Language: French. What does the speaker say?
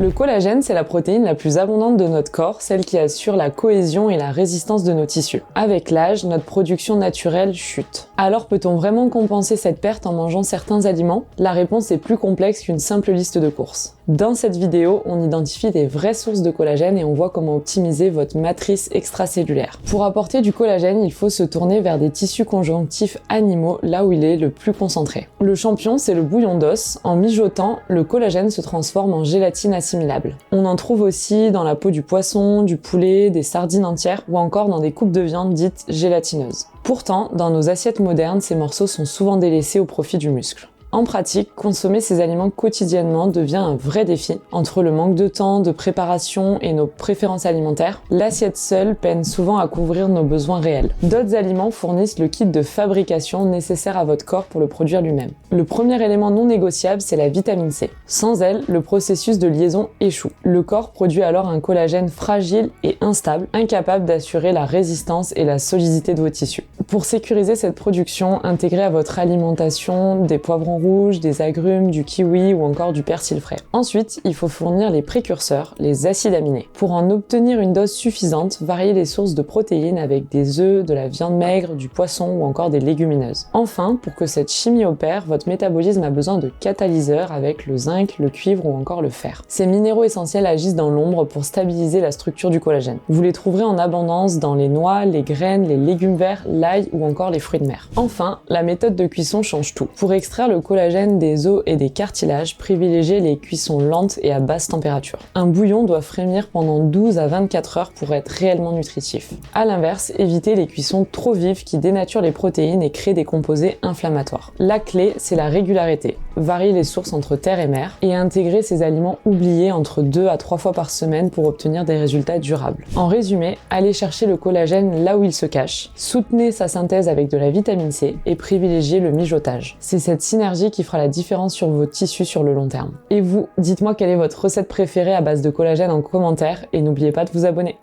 Le collagène, c'est la protéine la plus abondante de notre corps, celle qui assure la cohésion et la résistance de nos tissus. Avec l'âge, notre production naturelle chute. Alors peut-on vraiment compenser cette perte en mangeant certains aliments? La réponse est plus complexe qu'une simple liste de courses. Dans cette vidéo, on identifie des vraies sources de collagène et on voit comment optimiser votre matrice extracellulaire. Pour apporter du collagène, il faut se tourner vers des tissus conjonctifs animaux, là où il est le plus concentré. Le champion, c'est le bouillon d'os. En mijotant, le collagène se transforme en gélatine assimilable. On en trouve aussi dans la peau du poisson, du poulet, des sardines entières ou encore dans des coupes de viande dites gélatineuses. Pourtant, dans nos assiettes modernes, ces morceaux sont souvent délaissés au profit du muscle. En pratique, consommer ces aliments quotidiennement devient un vrai défi. Entre le manque de temps, de préparation et nos préférences alimentaires, l'assiette seule peine souvent à couvrir nos besoins réels. D'autres aliments fournissent le kit de fabrication nécessaire à votre corps pour le produire lui-même. Le premier élément non négociable, c'est la vitamine C. Sans elle, le processus de liaison échoue. Le corps produit alors un collagène fragile et instable, incapable d'assurer la résistance et la solidité de vos tissus. Pour sécuriser cette production, intégrez à votre alimentation des poivrons rouges, des agrumes, du kiwi ou encore du persil frais. Ensuite, il faut fournir les précurseurs, les acides aminés. Pour en obtenir une dose suffisante, variez les sources de protéines avec des œufs, de la viande maigre, du poisson ou encore des légumineuses. Enfin, pour que cette chimie opère, votre métabolisme a besoin de catalyseurs avec le zinc, le cuivre ou encore le fer. Ces minéraux essentiels agissent dans l'ombre pour stabiliser la structure du collagène. Vous les trouverez en abondance dans les noix, les graines, les légumes verts, l'ail ou encore les fruits de mer. Enfin, la méthode de cuisson change tout. Pour extraire le collagène des os et des cartilages, privilégiez les cuissons lentes et à basse température. Un bouillon doit frémir pendant 12 à 24 heures pour être réellement nutritif. A l'inverse, évitez les cuissons trop vives qui dénaturent les protéines et créent des composés inflammatoires. La clé, c'est la régularité. Variez les sources entre terre et mer et intégrez ces aliments oubliés entre 2 à 3 fois par semaine pour obtenir des résultats durables. En résumé, allez chercher le collagène là où il se cache, soutenez sa synthèse avec de la vitamine C et privilégiez le mijotage. C'est cette synergie qui fera la différence sur vos tissus sur le long terme. Et vous, dites-moi quelle est votre recette préférée à base de collagène en commentaire et n'oubliez pas de vous abonner.